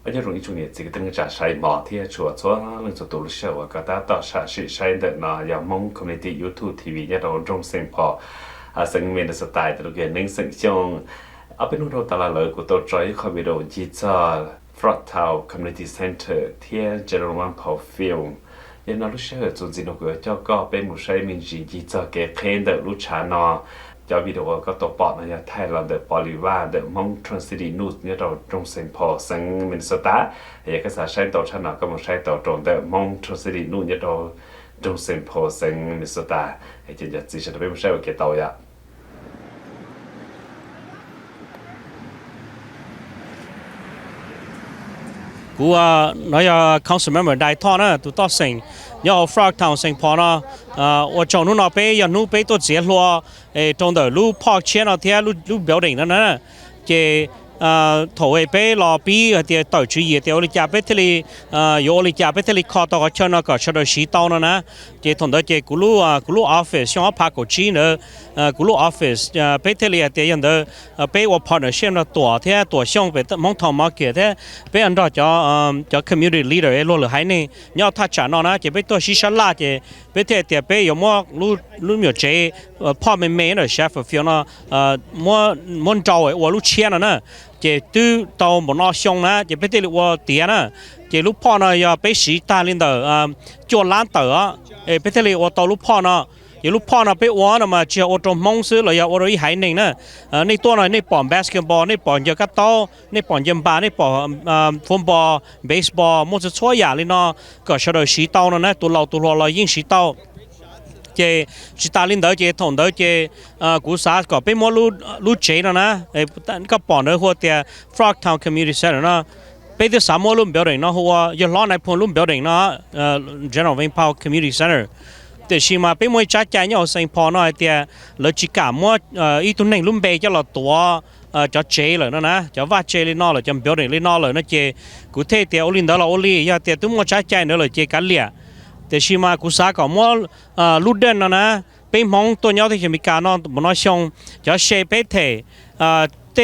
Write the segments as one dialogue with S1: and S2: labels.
S1: bây giờ rồi chúng này chỉ cái tiếng trả sai mỏ thì chùa cho nên cho tôi sẽ và cái ta tạo sản sĩ sai được nó giờ mong community YouTube TV nhà đầu trong sinh phò sinh miền đất tại từ cái nên sinh trong ở bênนู้นตลาดเลยกูตัวใจคอยไปดูจีจ้า Frogtown Community Center ที่ General Vamkhom Film ยันเรารู้เชื่อจุดจีนกูเจ้าก็เป็นมุสลิมจีจ้าเก๋เพนเดอร์ลูชานอจะวิดีโอก็ตัวปอดนะไทยเราเดอร์บริวารเดอร์มองทรานซิดีนูสเนี่ยเราตรงเซนพอสังมินสตาเอกสารใช้ตัวชนะก็มาใช้ตัวตรงเดอร์มองทรานซิดีนูเนี่ยเราตรงเซนพอสังมินสตาไอ้เจ้าจะจีฉันเป็นมุสลิมเกี่ยวกับ
S2: กูnói council member đại thọ nữa tụi tao sinh nhớ Frogtown sinh phò nó ở trongนู้นไปยันนู้นไปตัวเสียรัวtrong đó lu park เชียนเอาเทียlu buildingนั่นนะเจถอยไปรอปีเดียต่อจุยเดียวลิจ่าไปที่อยู่ลิจ่าไปที่คอต่อก็เชิญก็เชิญสีเต้านั่นนะเจถอนเดเจกูรู้ออฟฟิศช่างพักกูจีนกูรู้ออฟฟิศไปที่เดียยันเดไปว่า partnership นะตัวช่างไปมองทองมาเกิดไปอันดับจะ community leader รู้หรือให้เนี่ยเนี่ยถ้าจานนะเจไปตัวชิชลาเจไปที่เดียไปอยู่มั่วรู้มีเจพ่อแม่เนี่ยเชฟฟิวนะมั่วเจ้าว่ารู้เชียนนะเจตู้ตาวมันน่าชงนะเจไปที่ว่าเตียนะเจลูกพ่อนะอย่าไปสีตาลินเดอจวนล้านเต๋อไปที่ว่าตาวลูกพ่อนะอย่าลูกพ่อนะไปว่านะมาเจ้าอดมงซื้อเลยอย่าอดอีหายหนึ่งนะในตัวน่ะในป่อนบาสเกตบอลในป่อนเยอะกัตโตในป่อนยิมบาในป่อนฟุตบอลเบสบอลมันจะช่วยอย่างเลยเนาะก็เฉลี่ยสีเตานะตัวเรายิ่งสีเตาเจจิตาลินเดอเจถอนเดอเจกูสาก็เป็นมอลูเจนะก็ปอนเดอหัวเตีย Frogtown Community Center นะเป็นที่สามมอลุ่มเบลดิ้งนะหัวอย่าล้อในพงลุ่มเบลดิ้งนะ General Vamkhom Community Center แต่ชิมาเป็นมวยจัดใจเนี่ยเอาสิ่งพอหน่อยเตียเลจิกามว่าอีตัวหนึ่งลุ่มเบจะเราตัวจะเจเลยนะจะว่าเจเลยนอเลยจะเบลดิ้งเลยนอเลยนะเจกูเทเตียโอลินเดอเราโอลีอย่าเตียตัวมวยจัดใจเนี่ยเลยเจกันเลียแต่ชิมากุศลก็มัวลุดเดินนะเป็นมองตัวเนี้ยที่จะมีการนอนบนน้อยชงจะเชฟเทเต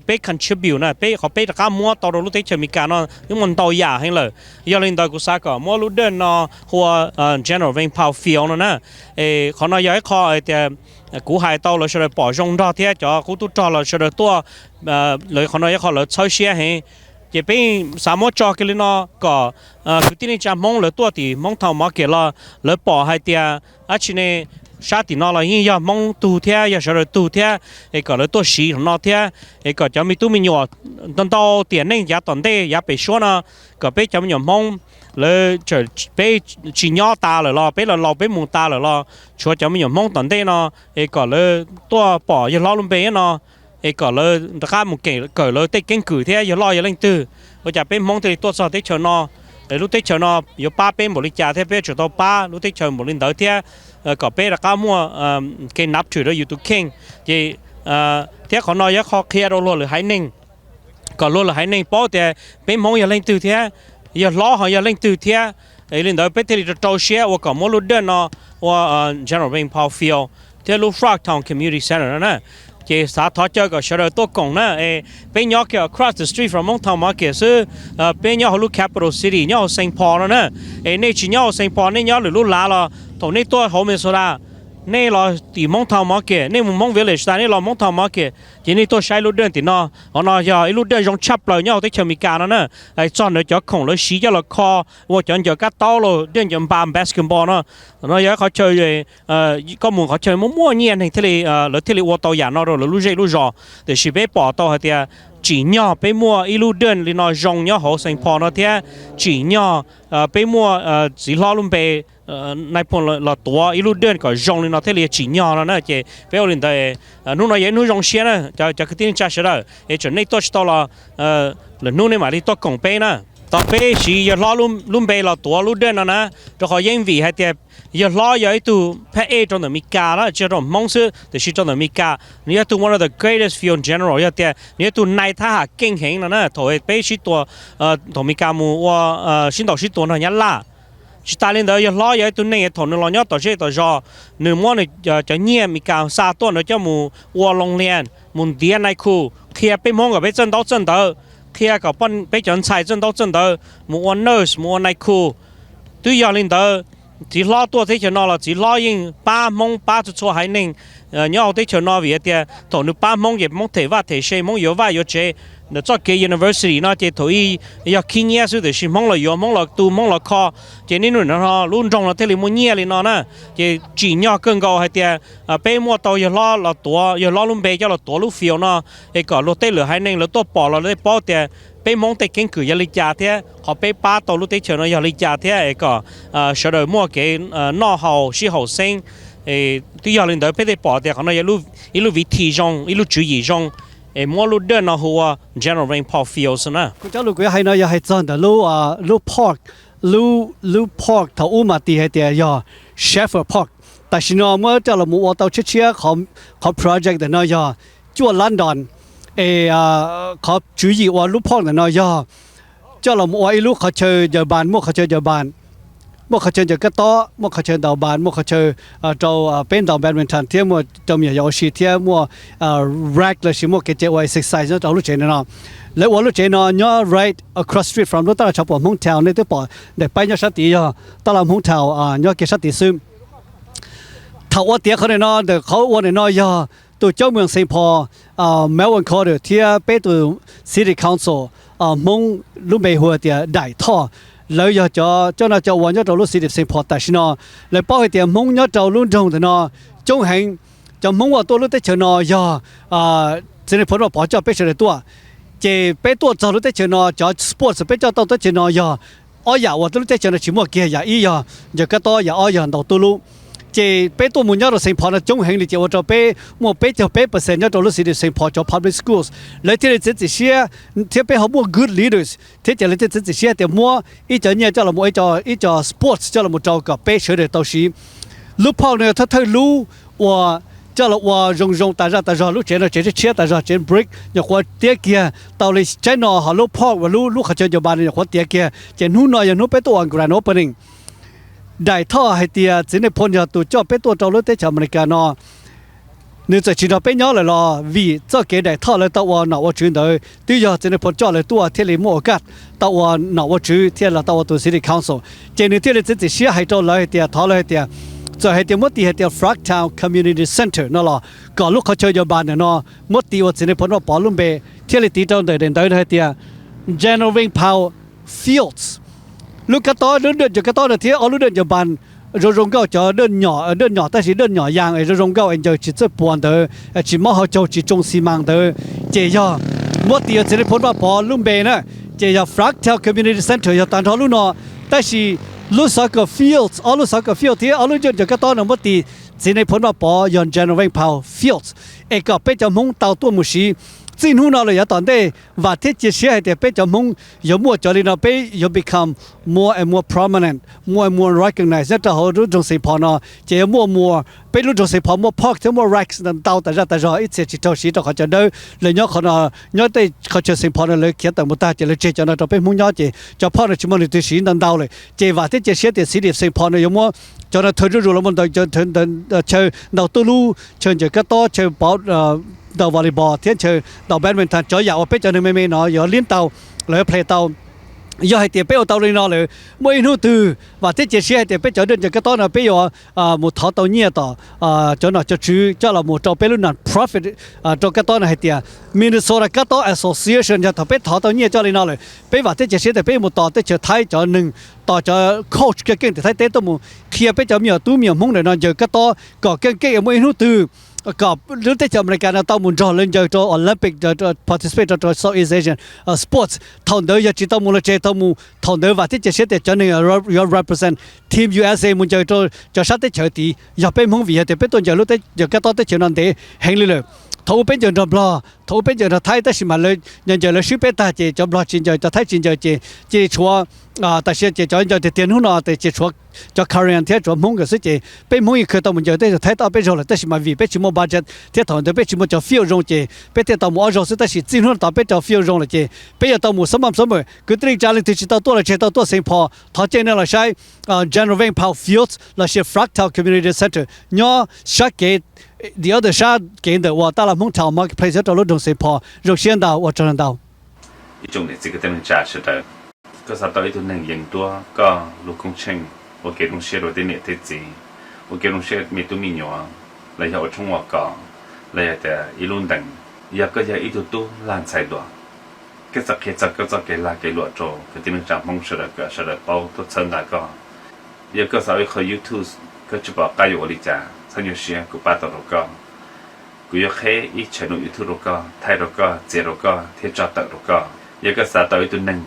S2: เป็น contribute นะเป็นเขาเป็นตะการมัวตอนรู้ที่จะมีการนอนนี่มันตัวยาให้เลยยาลินดอยกุศลก็มัวลุดเดินนะหัวgeneral Vamkhom field นะเขาน้อยย้ายคอแต่กูหายตัวเลยเฉลยปอจงดอเทียจะกูตุจอเลยเฉลยตัวเลยเขาน้อยย้ายคอเลยเช่าเชียให้จะเป็นสามารถจอกันเลยเนาะก็คือที่นี่จะมองเลยตัวที่มองทางมาเกล้าเลยปอให้เตียอาชีพชาตินอเลยยิ่งยามองตูเทียอยากจะเลยตูเทียก็เลยตัวสีของนอเทียก็จะมีตู้มีหยอดตอนโตเตียนนี่ยาตอนเดยาไปชัวนะก็ไปจะมีหยอดมองเลยจะไปจีนยอตาเลยล่ะไปเราไปมุงตาเลยล่ะชัวจะมีหยอดมองตอนเดเนาะก็เลยตัวปออย่าล้อลงไปเนาะก็เลยตะการมุงเก่งเกิดเลยเตะเก่งกือเทียอย่าล้ออย่าเล่นตื้อว่าจะเป็นมองที่ตัวสอดที่เชิญนอรู้ที่เชิญนออยู่ป้าเป็นบริจาคเทียเป็นจุดตัวป้ารู้ที่เชิญบริเดอร์เทียก็เป็นตะการมัวเก่งนับถือเราอยู่ตุกเข่งจีเทียขอนอยขอเคลียร์เราหรือหายหนึ่งก็รู้หรือหายหนึ่งเพราะแต่เป็นมองอย่าเล่นตื้อเทียอย่าล้ออย่าเล่นตื้อเทียเล่นเดอร์เป็นที่จะโตเชียว่าก็มัวรู้เดินนอว่า General Vamkhom field เทียรู้ Frogtown Community Center นะเจสาทอเจอก็เฉลยตัวกงนะเป็นยอเกี่ยว across the street from มองทางมาเกี่ยวซื้อเป็นยอลูก capital city ยอเซนพอลนะนี่จีนยอเซนพอลนี่ยอหรือลูกลาละตรงนี้ตัวโฮมิสระนี่เราตีมองทางมาเกี่ยวนี่มุมมอง village แต่นี่เรามองทางมาเกี่ยวจีนี่ตัวใช้ลูกเดินตีนอ๋อนอยลูกเดินยงชับเลยยอที่เชื่อมีการนะจอนเดี๋ยวจะคงเลยสีจะละคอว่าจอนจะกัดโต้เลยเดินยำบามบาสเกตบอลนะนอยเขาเชื่อก็มุงเขาเชื่อมั่วเงียบในทะเลหรือทะเลวัวโตอย่างนั้นหรือลูกเจลูกจอแต่ชีวิตปอโตเหรอจีนยอไปมัวอีลูเดินลีนอยงยอหัวเซนพอนะเทียจีนยอไปมัวสีล้อลุ่มไปในพลละตัวอีลูเดินก็ยงลีนอเทลีจีนยอแล้วนะเจไปเอาลินได้นู่นน่ะยังนู่นยงเชียนะจะคือที่นี่จะเชื่อได้จนในตัวตัวละหรือนู่นในมาที่ตัวกงไปนะต่อไปสีอย่าล้อลุ่มไปละตัวลูเดินนะจะขอยังวีให้เทียอย่าล้ออย่าตัวพระเอกจนถึงมีกาละจะต้องมองซื้อแต่ชีจนถึงมีกาเนี่ยตัว one of the greatest field in general อย่าเทียเนี่ยตัวนายท่าเก่งเฮงนะถอยไปชีตัวถึงมีกามูว่าชินต่อชีตัวนั้นยันล่าชิตาลินเดอร์อย่าล้ออย่าตัวนี้ถอนเราเนี่ยต่อเชื่อต่อจอหนึ่งวันเนี่ยจะเงียบมีการซาตัวเนี่ยจะมูว่าโรงเรียนมุนเดียนในคูเขียไปมองกับไปเจนต่อ เทียกับปั้นไปจนใส่จนเดอมัวเนอร์สมัวนายคูตัวยาลินเดอจีล้อตัวที่จะนอละจีล้อยิงป้ามงป้าจะชัวหายหนึ่งย่อที่จะนอวิเดียถอนป้ามงเก็บมงเทว่าเทเชมงยูว่ายูเจเดี๋ยวจอเกย์ university เนาะเจถอยอยากขี้เงี้ยสุดเดี๋ยวชิมงละยอมงละตูมงละคอเจนี่หนุ่นเนาะรุ่นจงละเทลิมุเงี้ยเลยเนาะนะเจจีเนาะเกินก็ให้เดียไปมัวตัวอย่าล้อละตัวอย่าล้อลุ่มเบย์จะละตัวลุ่มฟิวเนาะไอ้ก็รถเตลือให้หนึ่งแล้วตัวปอเราได้ปอเดียไปมองแต่เก่งคือยาลิจ่าเทียขอไปป้าตัวลูกเตเฉยยาลิจ่าเทียไอ้ก็เฉยมัวเกนอเฮาชีเฮาเซ็งตัวยาลินเดอไปได้ปอเดียเขาเนาะอีลูวิธีจงอีลูจุยจงมัวลูเดินนะหัว general rainfall fields นะ
S3: กูจะลูกให้เนาะอย่าให้จันแต่ลู pork ลู pork ถ้าอุ้มมาตีให้เดียอย่า shepherd pork แต่ชิโนเมื่อจะเราหมู่ตัวเชี่ยของ project เนาะอย่าจั่วลอนดอนเขาจุยว่าลูกพ่อเนี่ยน้อยย่อเจ้าเราหมู่ไอ้ลูกเขาเชยเยาบานมั่วเขาเชยเยาบานมั่วเขาเชยเยากระต้อมั่วเขาเชยดาวบานมั่วเขาเชยเจ้าเป็นดาวแบดมินตันเที่ยมั่วเจ้ามียาวชีเที่ยมั่วแร็กเลยชิมั่วเกจไว้ซิกไซส์เจ้าลูกเจนเนาะแล้วว่าลูกเจนเนาะย่อ right across street from ลูกตลาดชาวปอมงเทาเนี่ยตัวปอเด็กไปย่อชติย่อตลาดมงเทาย่อเกชติซึมถ้าว่าเตี้ยเขาเนี่ยเนาะเด็กเขาว่าเนี่ยน้อยย่อตัวเจ้าเมืองเซนพอเมลวันคอร์เดอร์ที่เป็นตัวซิตี้คอนโซลมงลุ่มเบหัวเดียได้ท่อแล้วอยากจะเจ้าหน้าที่วันจะเราลุซิตี้เซนพอแต่ชิโน่แล้วป้อเดียมงยอดเราลุ่นจงแต่เนาะจงเห็นจะมงว่าตัวลุได้เชิญเนาะย่อเซนพอเราป้อจะเป็นเชิญตัวเจเป็นตัวจะลุได้เชิญเนาะจะสปอร์ตเป็นเจ้าตัวได้เชิญเนาะย่ออ้อยว่าตัวลุได้เชิญชิมัวเกียร์อย่าอีย่ออย่ากระต้ออย่าอ้อยอย่าตัวตัวลุเจเป็นตัวมุ่งยอดเราเซ็งพอนะจงเห็นเลยเจ้าว่าจะเป็นมั่วเป็นจะเป็นเปอร์เซ็นต์ยอดเราลุสิเดเซ็งพอจะ public schools แล้วที่เราจะเสียที่เป็นเขามั่ว good leaders ที่จะเราจะเสียแต่มั่วอีเจ้าเนี่ยเจ้าเรามั่วอีเจ้า sports เจ้าเรามั่วเจ้ากับเป็นเฉยๆตัวชีลูกพ่อเนี่ยถ้ารู้ว่าเจ้าเราว่ารงแต่เราลูกเจ้าเราเชื่อแต่เราเจ้า break อย่างว่าเตี้ยเกียตอนเลยเจ้าหน้าเขาลูกพ่อว่าลูกเขาเจ้าอยู่บ้านอย่างว่าเตี้ยเกียเจ้าหนูน้อยอย่างหนูเป็นตัว grand openingได้ท่อให้เตียสิในพลยาตัวเจ้าเป็นตัวเจ้ารถเตชอเมริกาเนาะนึกจะชิดเป็นย้อนเลยล่ะวีเจ้าเกได้ท่อเลยตัวหนาวชื่นเลยที่ยาสิในพลเจ้าเลยตัวเทเลโมกัดตัวหนาวชื่อเทียละตัวซิตี้คอนโซลเจนี่ที่เลยจะเสียให้เจ้าเลยเตียท่อเลยเตียจะให้เตียมดตีให้เตีย Frogtown Community Center นั่นล่ะก่อนลูกเขาเจอยาบานเนาะมดตีว่าสิในพลว่าปอลุ่มเบเที่เลยตีเจ้าเดินให้เตีย General Rainfall Fieldsลูกกระต้อเดินจากกระต้อเที่ยวเอาลูกเดินจากบ้านรงเก้าจะเดินหน่อแต่สิเดินหน่อยางไอ้รงเก้าเองจะจิตจะปวนเด้อจิมอเขาจะจิตจงสีมังเด้อเจียมดเดียวจะได้พ้นว่าพอลุ่มเบนะเจีย Frogtown Community Center อย่าตันทอลูกหน่อแต่สิลูกสักfields เอาลูกสักfield ที่เอาลูกเดินจากกระต้อน่ะมดตีสิในพ้นว่าพอยอน General Power Fields เอกก็เป็นจะมุ่งเตาตัวมุชีสิ่งนู้นเราอย่าตอนเด้ว่าที่จะเสียให้แต่เป็นจะมุ่งอย่ามัวจอลีนาไปอย่า become more and more prominent more and more recognized แต่เขารู้จงสิพอเนาะเจียมัวเป็นรู้จงสิพอมัวพอกจะมัว racks นั่นเตาแต่เราอีเสียจิตชีต่อเขาจะเด้อเลยย่อเขาเนาะย่อได้เขาจะสิพอเลยเขียนแต่มุตาเจเลยเจจะเนาะจะเป็นมุ่งย่อเจจะพอในชิมอนตัวสีนั่นเตาเลยเจว่าที่จะเสียแต่สิเดียสิพอเนาะอย่ามัวจนเธอรู้แล้วมันจะเธอเชิญดาวตู้ลู่เชิญจะกระต้อเชิญปอดาววอลเลย์บอลเที่ยงเชิญดาวแบดมินตันจ่อยาวว่าเป็นจะหนึ่งไม่เนาะอย่าเลี้ยงเตาเลยเพลย์เตาย่อให้เตี๋ยไปเอาเตาเลยเนาะเลยไม่รู้ตัวว่าที่จะเสียให้เตี๋ยไปจะเดินจะกระต้อเนาะไปอยู่หมดท้อเตาเนี่ยต่อจนเนาะจะชื่อเจ้าเราหมดเจ้าไปรุ่นนั้น profit จนกระต้อเนาะให้เตี๋ยMinnesota กระต้อ association จะทำไปท้อเตาเนี่ยเจ้าเลยเนาะเลยไปว่าที่จะเสียแต่ไปหมดต่อที่จะไทยจะหนึ่งต่อจะ coach เก่งแต่ไทยเต้ตัวหมู่เคลียร์ไปจะมีตู้มีมุ่งเลยเนาะเจอกระต้อก็เก่งไม่รู้ตัวกับเรื่องที่จะอเมริกันต้องมุ่งจอเล่นจะโอลิมปิกจะ participate จะ Southeast Asian sports ทอนเดียวจะจิตต้องมุ่งเลยจะต้องมุ่งทอนเดียวว่าที่จะเสียแต่จะหนึ่ง represent team USA มุ่งจะชัดที่เฉยตีอย่าไปมุ่งวิเหตุเป็นต้นจะรู้แต่จะกระต้อที่เฉยนั่นเองแห่งเลยเขาเป็นจนจบล้อเขาเป็นจนไทยแต่สิมาเลยยังจะเลยชื่อเป็นตาเจจบล้อจินจะไทยจินเจชัวแต่เสียเจจะเตียนหุ่นแต่เจชัวจะคาริอันเทียจวบมุ่งก็สิเจเป็นมุ่งอีกคือต้องมุ่งจะได้ไทยต่อเป็นโจเลยแต่สิมาวีเป็นชิมบัจเจเทียถอนแต่เป็นชิมจะฟิลรงเจเป็นเทียต่อมุ่งเอาโจสิแต่สิจินหุ่นต่อเป็นจะฟิลรงเลยเจเป็นจะต่อมุ่งสม่ำเสมอคือตรีจาริงที่จิตตัวเลยเจตัวตัวเสียงพอทอเจเนี่ยเราใช้ General Vang Power Fields เราใช้ Frogtown Community Center ย่อชักเกตThe other side 给的我到了蒙朝 marketplace 找了东西跑，肉先到我只能到。
S1: 一种的这个等价是的，ก็สตออีตัวหนึ่งอย่างตัวก็ลูกคงเชงโอเคลงเชื่อเราได้เนี่ยที่จีโอเคลงเชื่อมีตัวมีหนัวเลยอยากช่วงว่าก็เลยแต่อีลุนดังอยากก็อยากอีตัวตู้ล้านใส่ตัวก็จะเกิดก็จะเกิดลาเกิดหลวดโจก็ที่นึกจากมองเชื่อก็เชื่อเป้าตัวเชิงได้ก็อยากก็สาวอีกคนยูทูบก็จะบอกกายอยู่อริจาฉันอยู่เชียกูป้าตัวเราก็กูอยากให้อีช่องยูทูบเราก็ไทยเราก็เจเราก็เที่ยวจัดเราก็อยากก็สตออีตัวหนึ่ง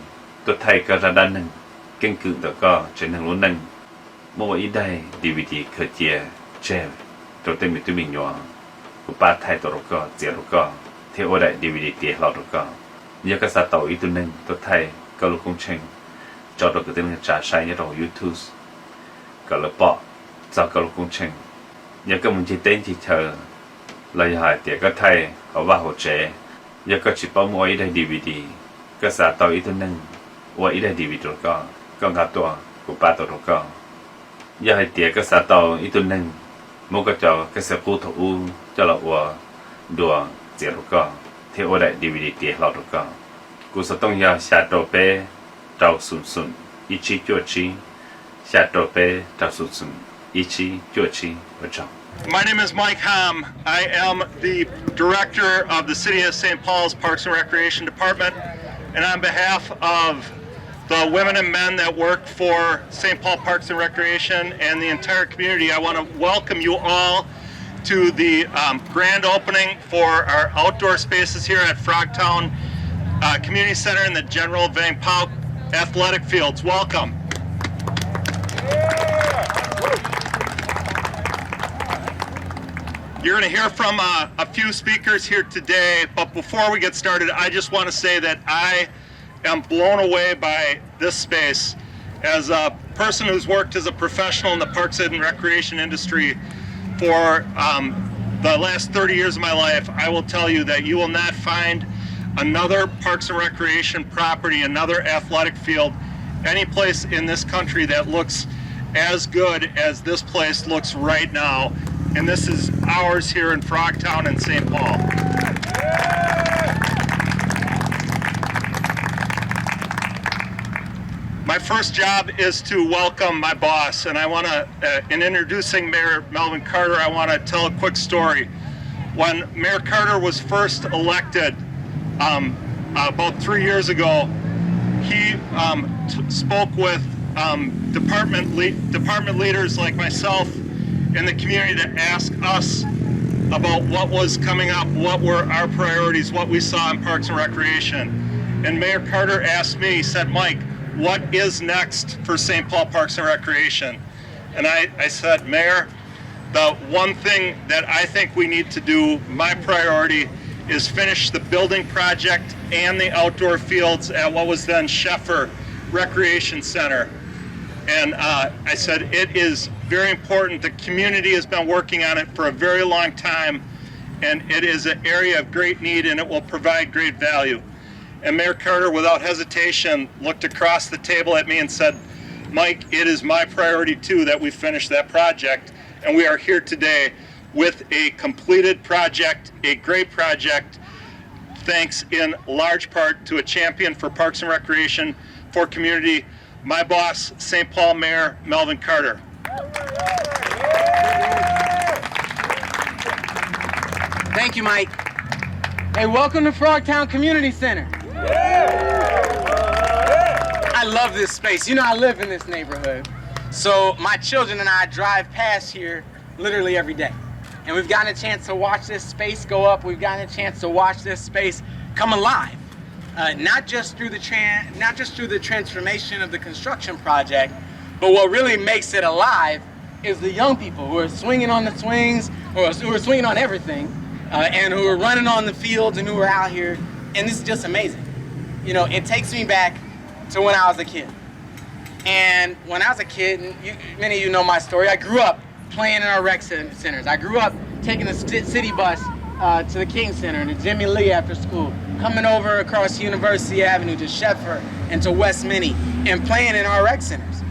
S1: ตัวไทยก็ระดับหนึ่งเก่งกึ่งแต่ก็เจนหนึ่งรุ่นหนึ่งเมื่อวันอีได้ดีวีดีเคยเจียเจมตัวเต็มตัวมีหนัวกูป้าไทยตัวเราก็เจเราก็เที่ยวได้ดีวีดีเตี๋ยเราเราก็อยากก็สตออีตัวหนึ่งตัวไทยก็ลูกคงเชงจอดเราก็เต็มจ่าใช้ในเรายูทูบก็เลยปะจอดก็ลูกคงเชงอยากก็มันจีเต้นจีเธอเลยหายเตี๋ยก็ไทยเขาว่าหัวเจอยากก็ชิปเอามวยได้ดีวีดีก็สตออีตัวหนึ่งว่าอีได้ดีวีดีก็งับตัวกูป้าตัวเราก็อยากให้เตี๋ยก็สตออีตัวหนึ่งมุกก็จะก็เสียกูถูกจะเราว่าดัวเจียเราก็เที่ยวได้ดีวีดีเตี๋ยเราเราก็กูจะต้องยาชาโตเป้เจ้าสุนอีชีจั่วชีชาโตเป้เจ้าสุนอีชีจั่วชีว่าจัง
S4: My name is Vamkhom. I am the director of the City of St. Paul's Parks and Recreation Department, and on behalf of the women and men that work for St. Paul Parks and Recreation and the entire community, I want to welcome you all to the grand opening for our outdoor spaces here at Frogtown Community Center in the General Vangkhom Athletic Fields. Welcome. You're going to hear from a few speakers here today, but before we get started, I just want to say that I am blown away by this space. As a person who's worked as a professional in the parks and recreation industry for the last 30 years of my life, I will tell you that you will not find another parks and recreation property, another athletic field, any place in this country that looks as good as this place looks right now. And this is ours here in Frogtown and St. Paul. My first job is to welcome my boss, and I want to, in introducing Mayor Melvin Carter, I want to tell a quick story. When Mayor Carter was first elected about 3 years ago, he spoke with department leaders like myself in the community to ask us about what was coming up, what were our priorities, what we saw in Parks and Recreation. And Mayor Carter asked me, he said, Mike, what is next for St. Paul Parks and Recreation? And I said, Mayor, the one thing that I think we need to do, my priority, is finish the building project and the outdoor fields at what was then Sheffer Recreation Center. And I said, it is very important. The community has been working on it for a very long time, and it is an area of great need, and it will provide great value. And Mayor Carter, without hesitation, looked across the table at me and said, Mike, it is my priority too that we finish that project. And we are here today with a completed project, a great project, thanks in large part to a champion for Parks and Recreation for community, my boss, St. Paul Mayor Melvin Carter.
S5: Thank you, Mike. Hey, welcome to Frogtown Community Center. I love this space. You know, I live in this neighborhood. So my children and I drive past here literally every day. And we've gotten a chance to watch this space go up. We've gotten a chance to watch this space come alive. Not just through the transformation of the construction project, but what really makes it alive is the young people who are swinging on the swings, or who are swinging on everything, and who are running on the fields and who are out here. And this is just amazing. You know, it takes me back to when I was a kid. And when I was a kid, and many of you know my story, I grew up playing in our rec centers. I grew up taking the city bus to the King Center, to Jimmy Lee after school, coming over across University Avenue to Sheffer and to West Minnie, and playing in our rec centers.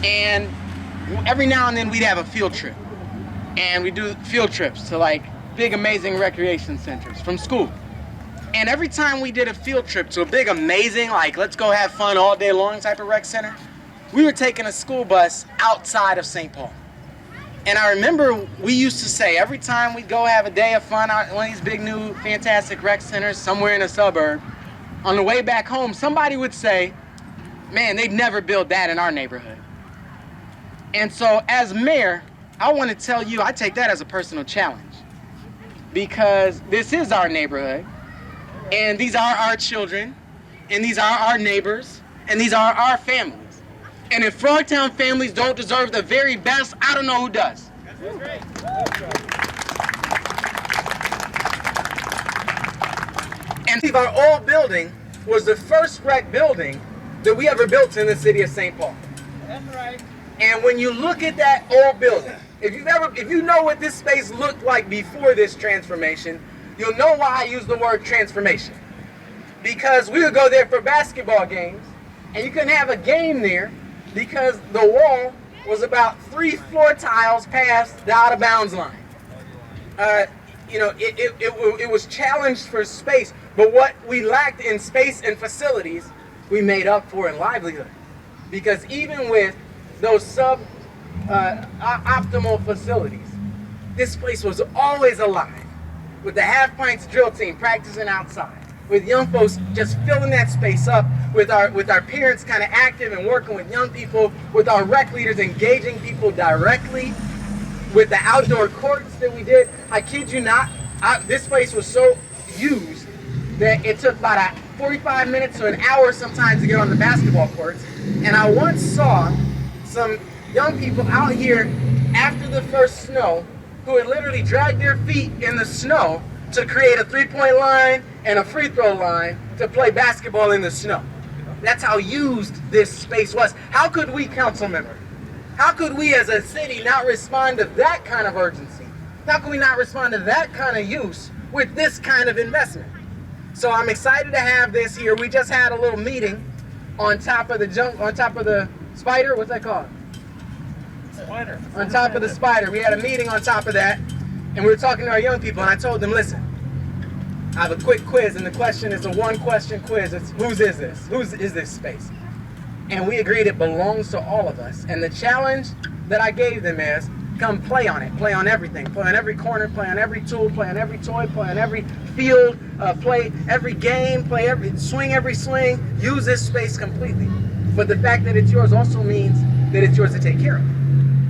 S5: And every now and then we'd have a field trip. And we do field trips to like big amazing recreation centers from school. And every time we did a field trip to a big, amazing, like, let's go have fun all day long type of rec center, we were taking a school bus outside of St. Paul. And I remember we used to say, every time we'd go have a day of fun out at one of these big, new, fantastic rec centers somewhere in a suburb, on the way back home, somebody would say, man, they'd never build that in our neighborhood. And so as mayor, I want to tell you, I take that as a personal challenge, because this is our neighborhood, and these are our children, and these are our neighbors, and these are our families. And if Frogtown families don't deserve the very best, I don't know who does. And our old building was the first rec building that we ever built in the city of St. Paul. That's right. And when you look at that old building, if you know what this space looked like before this transformation, you'll know why I use the word transformation. Because we would go there for basketball games, and you couldn't have a game there because the wall was about 3 floor tiles past the out of bounds line. It was challenged for space, but what we lacked in space and facilities, we made up for in livelihood. Because even with those optimal facilities, this place was always alive, with the Half Pints drill team practicing outside, with young folks just filling that space up, with our parents kind of active and working with young people, with our rec leaders engaging people directly, with the outdoor courts that we did. I kid you not, this place was so used that it took about 45 minutes to an hour sometimes to get on the basketball courts. And I once saw some young people out here after the first snow who had literally dragged their feet in the snow to create a 3-point line and a free throw line to play basketball in the snow. That's how used this space was. How could we, council member, how could we as a city not respond to that kind of urgency? How can we not respond to that kind of use with this kind of investment? So I'm excited to have this here. We just had a little meeting on top of the spider, what's that called? Spider. On top of the spider. We had a meeting on top of that, and we were talking to our young people, and I told them, listen, I have a quick quiz, and the question is a 1-question quiz. It's whose is this? Whose is this space? And we agreed it belongs to all of us. And the challenge that I gave them is, come play on it. Play on everything. Play on every corner. Play on every tool. Play on every toy. Play on every field. Play every game. Swing every swing. Use this space completely. But the fact that it's yours also means that it's yours to take care of.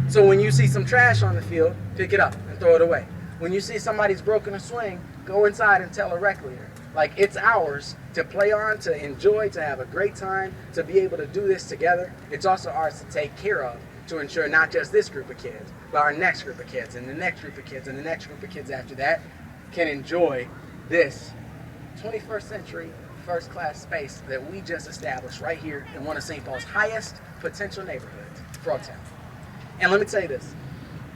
S5: So when you see some trash on the field, pick it up and throw it away. When you see somebody's broken a swing, go inside and tell a rec leader. Like, it's ours to play on, to enjoy, to have a great time, to be able to do this together. It's also ours to take care of, to ensure not just this group of kids, but our next group of kids, and the next group of kids, and the next group of kids after that can enjoy this 21st century first-class space that we just established right here in one of St. Paul's highest potential neighborhoods, Frogtown. And let me tell you this.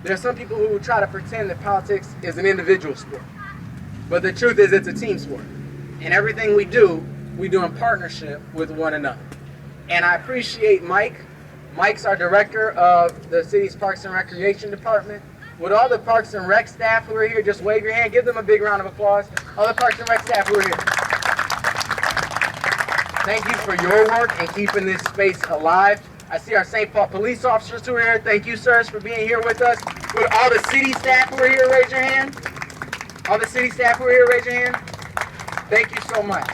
S5: There are some people who try to pretend that politics is an individual sport. But the truth is it's a team sport. And everything we do in partnership with one another. And I appreciate Mike. Mike's our director of the city's Parks and Recreation Department. Would all the Parks and Rec staff who are here just wave your hand? Give them a big round of applause. All the Parks and Rec staff who are here. Thank you for your work and keeping this space alive. I see our St. Paul police officers who are here. Thank you, sirs, for being here with us. Would all the city staff who are here raise your hand? All the city staff who are here, raise your hand. Thank you so much.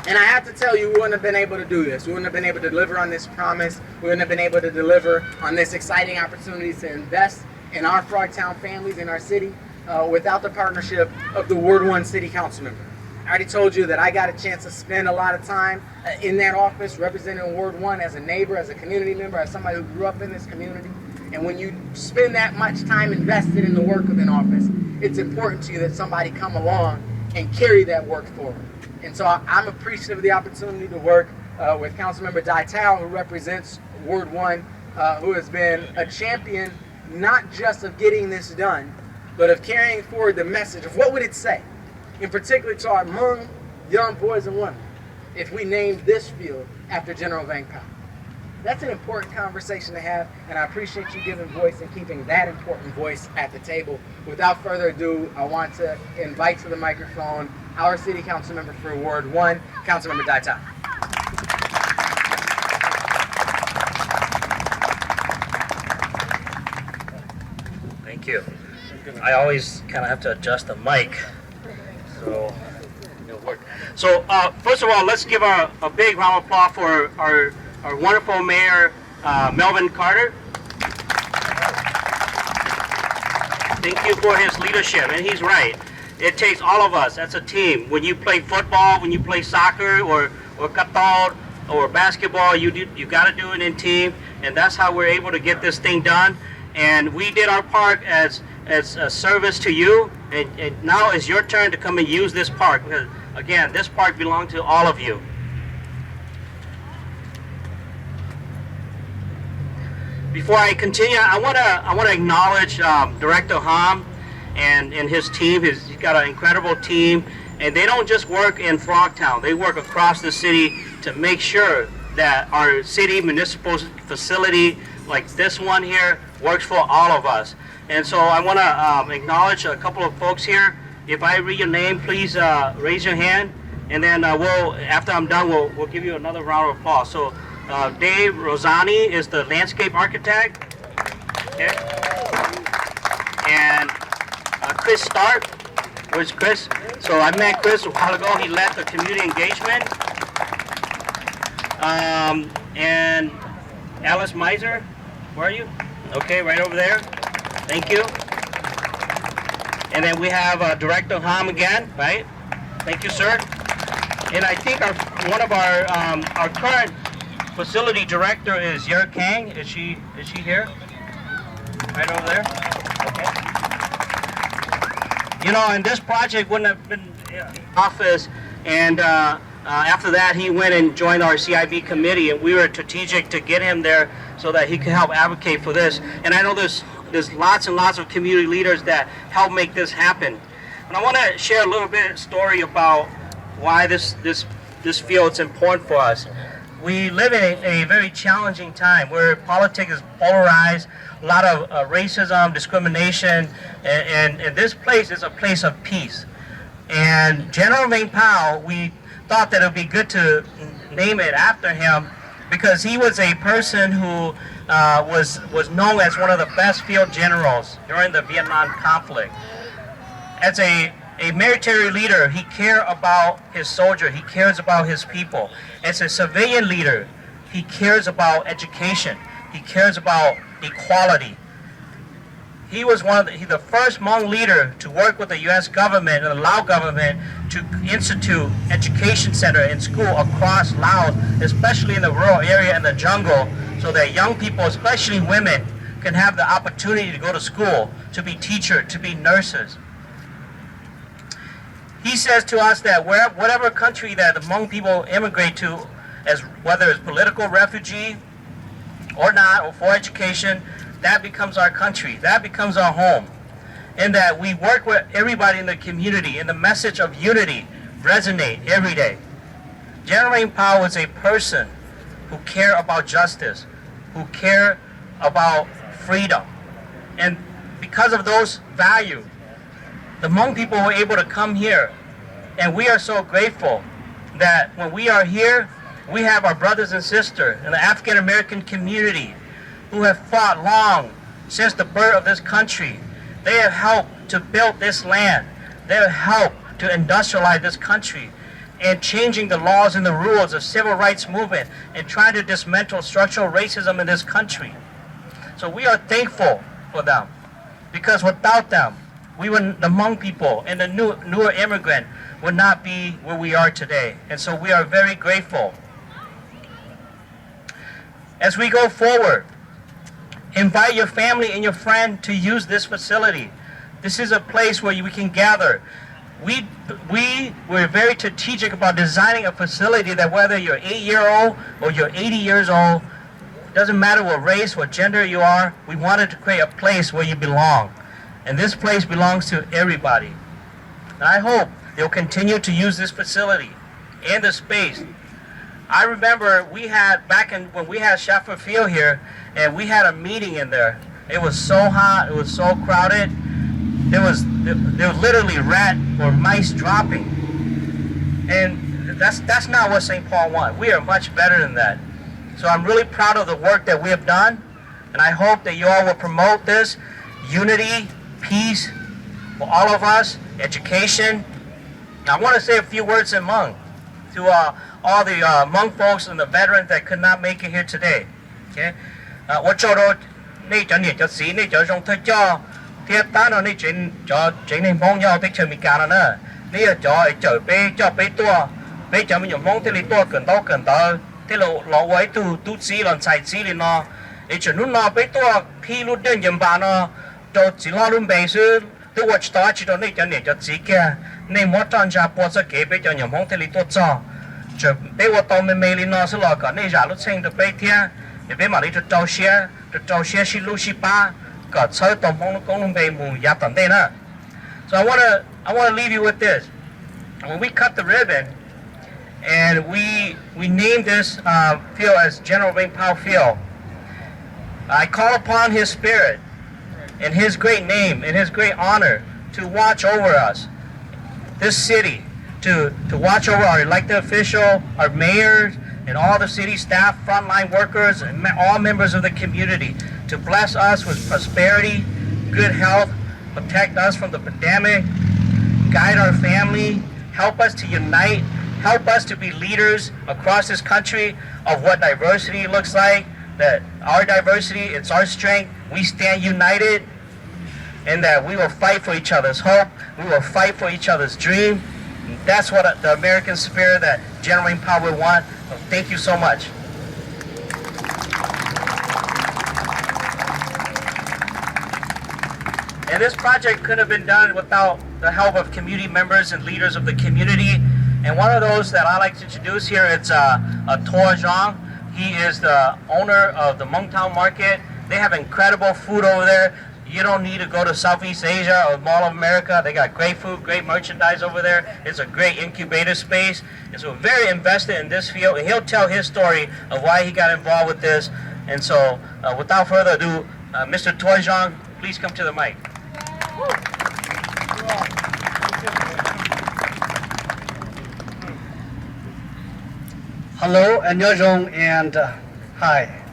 S5: And I have to tell you, we wouldn't have been able to do this. We wouldn't have been able to deliver on this promise. We wouldn't have been able to deliver on this exciting opportunity to invest in our Frogtown families in our city without the partnership of the Ward 1 City Council member. I already told you that I got a chance to spend a lot of time in that office representing Ward 1 as a neighbor, as a community member, as somebody who grew up in this community. And when you spend that much time invested in the work of an office, it's important to you that somebody come along and carry that work forward. And so I'm appreciative of the opportunity to work with Councilmember dhau, who represents Ward 1, who has been a champion not just of getting this done, but of carrying forward the message of what would it say, in particular to our Hmong young boys and women, if we named this field after General Vamkhom. That's an important conversation to have, and I appreciate you giving voice and keeping that important voice at the table. Without further ado, I want to invite to the microphone our city council member for Ward 1, Councilmember dhau.
S2: Thank you. I always kind of have to adjust the mic, so it'll work. So first of all, let's give a big round of applause for our wonderful mayor, Melvin Carter. Thank you for his leadership, and he's right. It takes all of us as a team. When you play football, when you play soccer, or katal, or basketball, you got to do it in team, and that's how we're able to get this thing done. And we did our part as a service to you, and now it's your turn to come and use this park, because again, this park belongs to all of you. Before I continue, I want to acknowledge Director Ham and his team. He's got an incredible team, and they don't just work in Frogtown. They work across the city to make sure that our city municipal facility, like this one here, works for all of us. And so I want to acknowledge a couple of folks here. If I read your name, please raise your hand, and then after I'm done, we'll give you another round of applause. So Dave Rosani is the landscape architect. Okay. And Chris Stark, where's Chris? So I met Chris a while ago. He led the community engagement. And Alice Miser, where are you? Okay, right over there. Thank you. And then we have Director Ham again, right? Thank you, sir. And I think one of our current facility director is Yer Kang. Is she here? Right over there. Okay. You know, and this project wouldn't have been in office, and after that he went and joined our CIB committee, and we were strategic to get him there so that he could help advocate for this. And I know there's lots and lots of community leaders that help make this happen. And I want to share a little bit of story about why this field is important for us. We live in a very challenging time where politics is polarized, a lot of racism, discrimination, and this place is a place of peace. And General Vang Pao, we thought that it would be good to name it after him, because he was a person who was known as one of the best field generals during the Vietnam conflict. As a military leader, he cared about his soldier, he cares about his people. As a civilian leader, he cares about education, he cares about equality. He was the first Hmong leader to work with the U.S. government and the Lao government to institute education center in school across Laos, especially in the rural area and the jungle, so that young people, especially women, can have the opportunity to go to school, to be teachers, to be nurses. He says to us that whatever country that the Hmong people immigrate to, as whether it's political refugee or not, or for education, that becomes our country, that becomes our home. And that we work with everybody in the community, and the message of unity resonate every day. General Vang Pao is a person who care about justice, who care about freedom. And because of those values, the Hmong people were able to come here. And we are so grateful that when we are here, we have our brothers and sisters in the African American community who have fought long since the birth of this country. They have helped to build this land. They have helped to industrialize this country and changing the laws and the rules of civil rights movement and trying to dismantle structural racism in this country. So we are thankful for them, because without them, the Hmong people and the newer immigrant would not be where we are today. And so we are very grateful. As we go forward, invite your family and your friend to use this facility. This is a place where we can gather. We're very strategic about designing a facility that whether you're 8-year-old or you're 80 years old, doesn't matter what race, what gender you are, we wanted to create a place where you belong. And this place belongs to everybody. And I hope they'll continue to use this facility and the space. I remember when we had Sheffer Field here, and we had a meeting in there. It was so hot, it was so crowded. There was literally rat or mice dropping.
S6: And that's not what St. Paul wants. We are much better than that. So I'm really proud of the work that we have done, and I hope that you all will promote this unity, peace for all of us, education. I want to say a few words in Hmong to all the Hmong folks and the veterans that could not make it here today. Okay? 我做到呢陣年就時呢就用推咗貼單啊呢轉咗整年幫友的場面間啦呢個就俾多俾就咪用幫啲你多更多啲老位都知論齊知連咯你全都攞俾多批路啲人辦咯就只攞論備書都我知道呢陣年就自己你冇專家播咗幾俾就用幫啲你多做就俾我當咪連咯是攞個呢日都清就俾聽你俾埋你就做些是路是巴個車當幫都講俾冇入等啲啦 So I want to leave you with this. When we cut the ribbon, and we named this field as General Vang Pao Field, I call upon His Spirit, in His great name, in His great honor, to watch over us, this city, to watch over our elected official, our mayors, and all the city staff, frontline workers, and all members of the community, to bless us with prosperity, good health, protect us from the pandemic, guide our family, help us to unite, help us to be leaders across this country of what diversity looks like, that our diversity, it's our strength, we stand united, and that we will fight for each other's hope, we will fight for each other's dream. That's what the American spirit that General Vang Pao would want. Thank you so much. And this project couldn't have been done without the help of community members and leaders of the community. And one of those that I like to introduce here, it's Zhang. He is the owner of the Frogtown market. They have incredible food over there. You don't need to go to Southeast Asia or Mall of America. They got great food, great merchandise over there. It's a great incubator space. And so we're very invested in this field. And he'll tell his story of why he got involved with this. And so without further ado, Mr. Zhang, please come to the mic.
S3: Hello, annyeonghaseyo, and hi.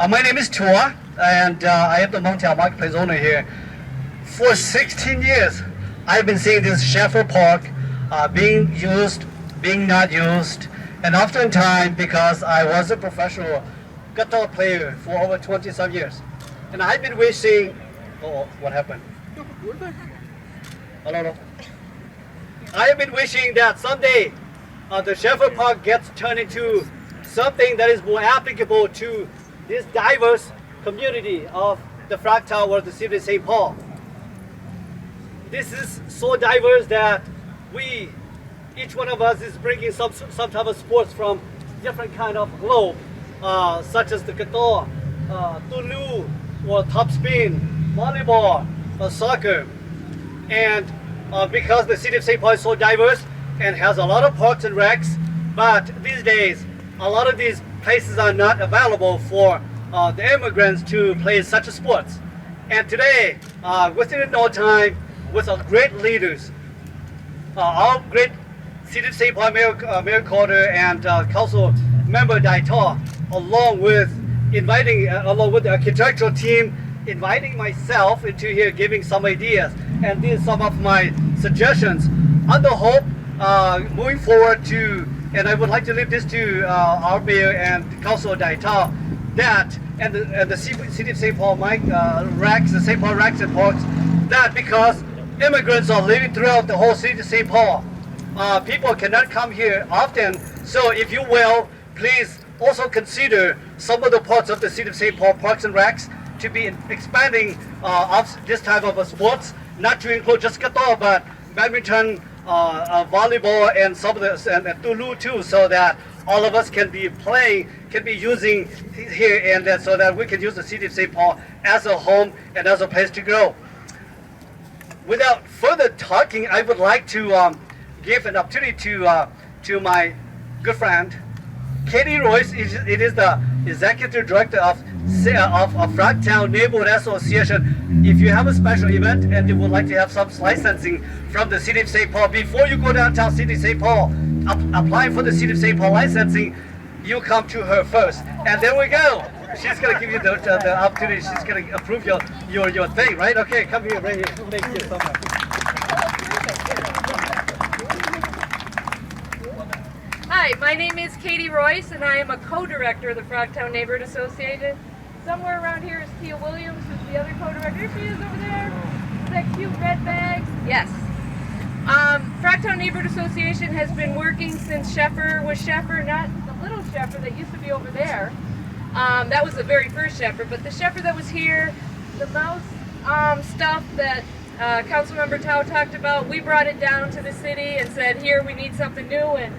S3: My name is txhua, and I am the Frogtown marketplace owner here. For 16 years, I've been seeing this shepherd pork being used, being not used, and oftentimes because I was a professional guitar player for over 20-some years, and I've been wishing. Oh, what happened? Hello. I have been wishing that someday the shepherd pork gets turned into something that is more applicable to this diverse community of the Frogtown or the city of St. Paul. This is so diverse that each one of us is bringing some type of sports from different kind of globe, such as the guitar, tulu, or top spin, volleyball, or soccer. And because the city of St. Paul is so diverse and has a lot of parks and recs, but these days a lot of these places are not available for the immigrants to play such sports. And today, within no time, with our great leaders, our great city of St. Paul Mayor Carter and Council Member Dhau, along with the architectural team, inviting myself into here, giving some ideas, and these are some of my suggestions. On the hope, moving forward to, and I would like to leave this to our mayor and Council Dhau, that and the city of St. Paul racks, the St. Paul racks and parks, that because immigrants are living throughout the whole city of St. Paul, people cannot come here often. So if you will, please also consider some of the parts of the city of St. Paul parks and racks to be expanding of this type of sports, not to include just guitar, but badminton, volleyball, and some of the and tulu too, so that all of us can be playing, can be using here, and so that we can use the city of St. Paul as a home and as a place to grow. Without further talking, I would like to give an opportunity to my good friend, Katie Royce. It is the executive director of Frogtown Neighborhood Association. If you have a special event and you would like to have some licensing from the city of St. Paul, before you go downtown city of St. Paul, apply for the City of St. Paul licensing, you come to her first, and there we go. She's gonna give you the opportunity. She's gonna approve your thing, right? Okay, come here, right here. Thank you so much.
S7: Hi, my name is Katie Royce, and I am a co-director of the Frogtown Neighborhood Association. Somewhere around here is Tia Williams, who's the other co-director. She is over there. That cute red bags. Yes. Frogtown Neighborhood Association has been working since Sheffer was Sheffer, not the little Sheffer that used to be over there. That was the very first Sheffer, but the Sheffer that was here, the mouse stuff that Councilmember Dhau talked about, we brought it down to the city and said, here, we need something new, and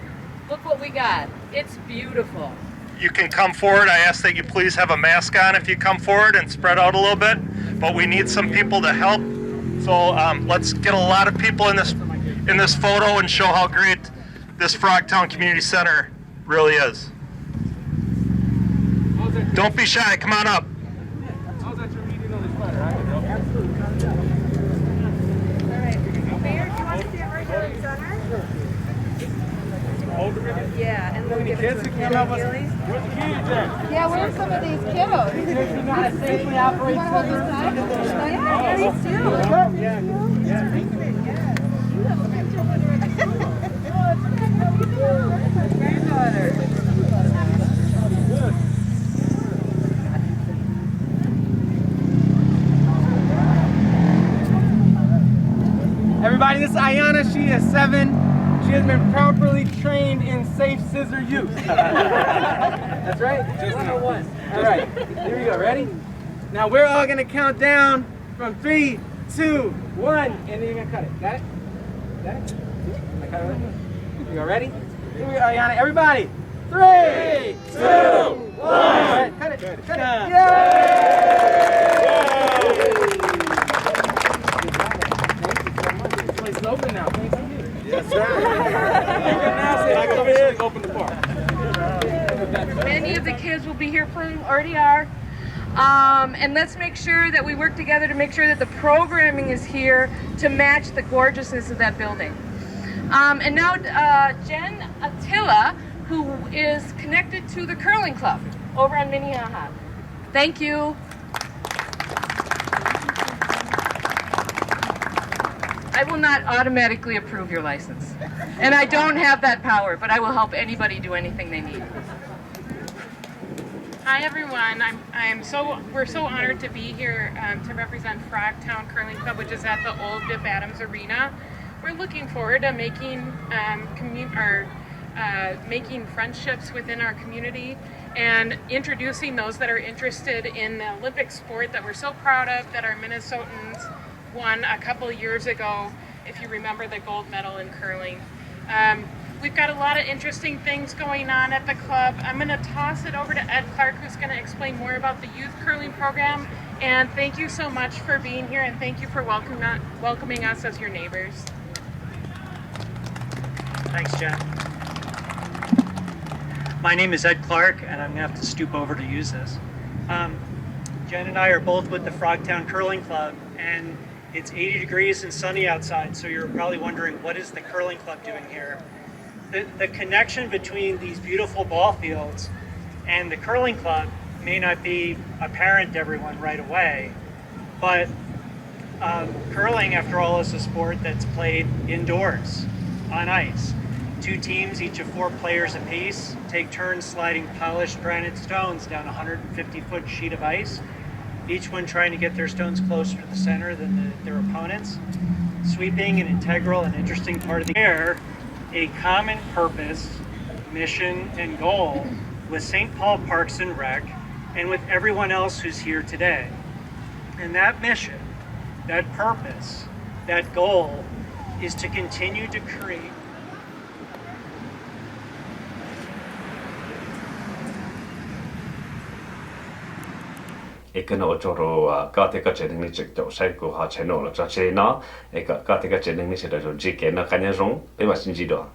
S7: look what we got. It's beautiful.
S4: You can come forward. I ask that you please have a mask on if you come forward and spread out a little bit, but we need some people to help. So let's get a lot of people in this photo and show how great this Frogtown Community Center really is. Don't be shy, come on up.
S7: All right. Mayor, do you want to see it right here in center? Yeah, and then kids who came up with yeah, where's some of these kiddos? You know how to safely operate. You want to hold this side? Yeah, these too.
S5: Everybody, this is Ayana. She is 7. She has been properly trained in safe scissor use. That's right? Just 101. All right, here we go. Ready? Now we're all going to count down from 3, 2, 1, and then you're going to cut it. Got it? Got it? I cut it right? Here we go. Ready? Here we go, Ayana. Everybody. 3, 2, 1. Right, cut it. Cut it. Yay! This place is open now. Thanks to you. Yes, sir. You can now say, I come in, open the park.
S7: Many of the kids will be here playing, already are. And let's make sure that we work together to make sure that the programming is here to match the gorgeousness of that building. And now Jen Attila, who is connected to the curling club over on Minnehaha. Thank you. I will not automatically approve your license. And I don't have that power, but I will help anybody do anything they need.
S8: Hi everyone, we're so honored to be here to represent Frogtown Curling Club, which is at the old Bibb Adams Arena. We're looking forward to making friendships within our community and introducing those that are interested in the Olympic sport that we're so proud of, that our Minnesotans won a couple of years ago, if you remember the gold medal in curling. We've got a lot of interesting things going on at the club. I'm going to toss it over to Ed Clark, who's going to explain more about the youth curling program. And thank you so much for being here, and thank you for welcoming us as your neighbors.
S9: Thanks, Jen. My name is Ed Clark, and I'm going to have to stoop over to use this. Jen and I are both with the Frogtown Curling Club, and it's 80 degrees and sunny outside, so you're probably wondering, what is the curling club doing here? The connection between these beautiful ball fields and the curling club may not be apparent to everyone right away, but curling, after all, is a sport that's played indoors on ice. 2 teams, each of 4 players apiece, take turns sliding polished granite stones down a 150-foot sheet of ice, each one trying to get their stones closer to the center than their opponents. Sweeping, an integral and interesting part of the air, a common purpose, mission, and goal with St. Paul Parks and Rec and with everyone else who's here today. And that mission, that purpose, that goal is to continue to create
S1: cái nỗ cho rồi có thể có chuyện này trực tiếp sai của họ chạy nỗ là cho chơi nó cái có thể có chuyện này sẽ được rồi chỉ cái nó cái nhau giống bây giờ xin gì đó